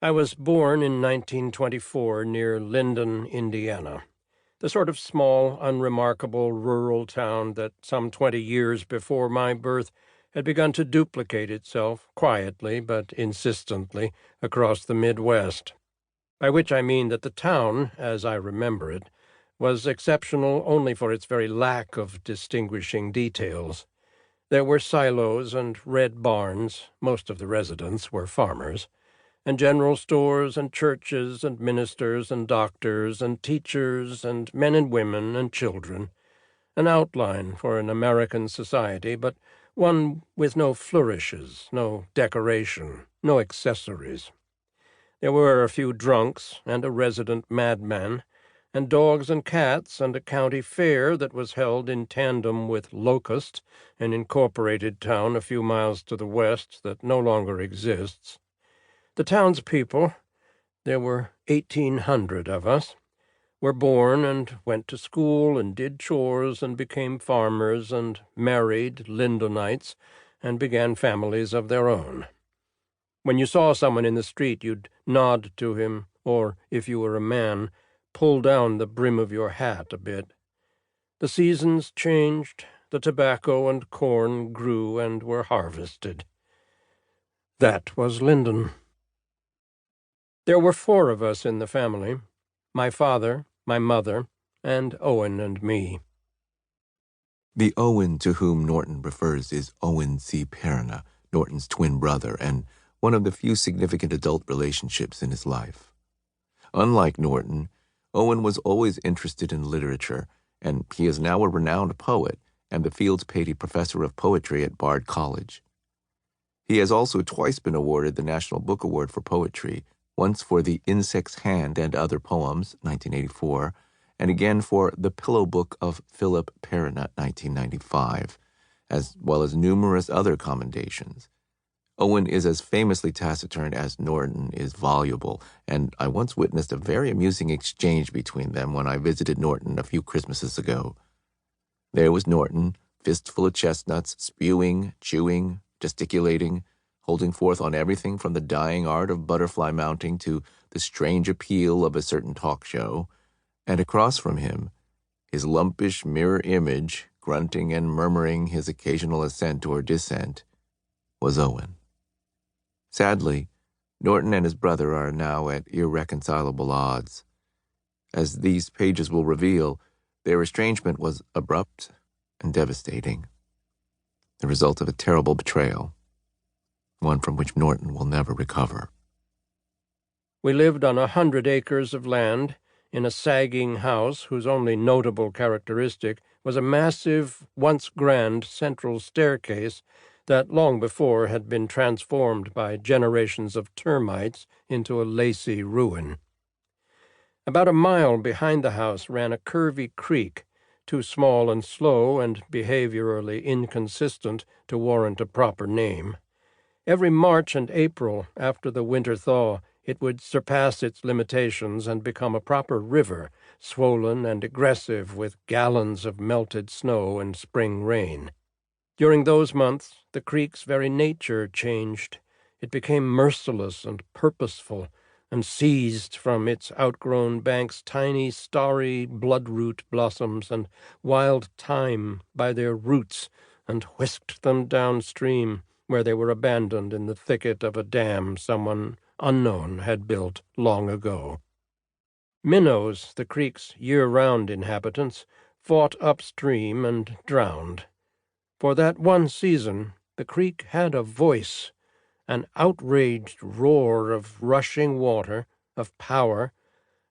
I was born in 1924 near Linden, Indiana, the sort of small, unremarkable rural town that some 20 years before my birth had begun to duplicate itself, quietly but insistently, across the Midwest. By which I mean that the town, as I remember it, was exceptional only for its very lack of distinguishing details. There were silos and red barns, most of the residents were farmers, and general stores and churches and ministers and doctors and teachers and men and women and children, an outline for an American society, but one with no flourishes, no decoration, no accessories. There were a few drunks and a resident madman, and dogs and cats, and a county fair that was held in tandem with Locust, an incorporated town a few miles to the west that no longer exists. The townspeople, there were 1,800 of us, were born and went to school and did chores and became farmers and married Lindenites and began families of their own. When you saw someone in the street, you'd nod to him, or, if you were a man, pull down the brim of your hat a bit. The seasons changed, the tobacco and corn grew and were harvested. That was Linden. There were 4 of us in the family, my father, my mother, and Owen and me. The Owen to whom Norton refers is Owen C. Perna, Norton's twin brother, and one of the few significant adult relationships in his life. Unlike Norton, Owen was always interested in literature, and he is now a renowned poet and the Fields Patey Professor of Poetry at Bard College. He has also twice been awarded the National Book Award for Poetry, once for The Insect's Hand and Other Poems, 1984, and again for The Pillow Book of Philip Perna, 1995, as well as numerous other commendations. Owen is as famously taciturn as Norton is voluble, and I once witnessed a very amusing exchange between them when I visited Norton a few Christmases ago. There was Norton, fistful of chestnuts, spewing, chewing, gesticulating, holding forth on everything from the dying art of butterfly mounting to the strange appeal of a certain talk show, and across from him, his lumpish mirror image, grunting and murmuring his occasional assent or dissent, was Owen. Sadly, Norton and his brother are now at irreconcilable odds. As these pages will reveal, their estrangement was abrupt and devastating, the result of a terrible betrayal, one from which Norton will never recover. We lived on 100 acres of land in a sagging house whose only notable characteristic was a massive, once grand central staircase that long before had been transformed by generations of termites into a lacy ruin. About a mile behind the house ran a curvy creek, too small and slow and behaviorally inconsistent to warrant a proper name. Every March and April, after the winter thaw, it would surpass its limitations and become a proper river, swollen and aggressive with gallons of melted snow and spring rain. During those months, the creek's very nature changed. It became merciless and purposeful, and seized from its outgrown banks tiny starry bloodroot blossoms and wild thyme by their roots, and whisked them downstream, where they were abandoned in the thicket of a dam someone unknown had built long ago. Minnows, the creek's year-round inhabitants, fought upstream and drowned. For that one season, the creek had a voice, an outraged roar of rushing water, of power,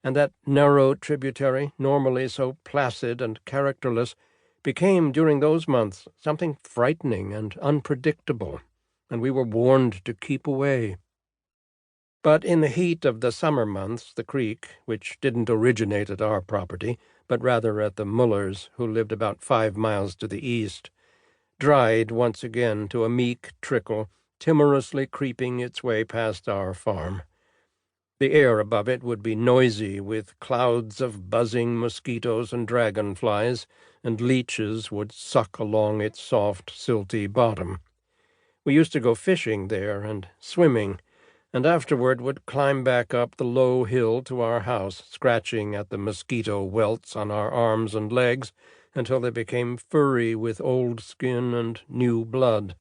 and that narrow tributary, normally so placid and characterless, became, during those months, something frightening and unpredictable, and we were warned to keep away. But in the heat of the summer months, the creek, which didn't originate at our property, but rather at the Mullers, who lived about 5 miles to the east, dried once again to a meek trickle, timorously creeping its way past our farm. The air above it would be noisy with clouds of buzzing mosquitoes and dragonflies, and leeches would suck along its soft, silty bottom. We used to go fishing there and swimming, and afterward would climb back up the low hill to our house, scratching at the mosquito welts on our arms and legs until they became furry with old skin and new blood.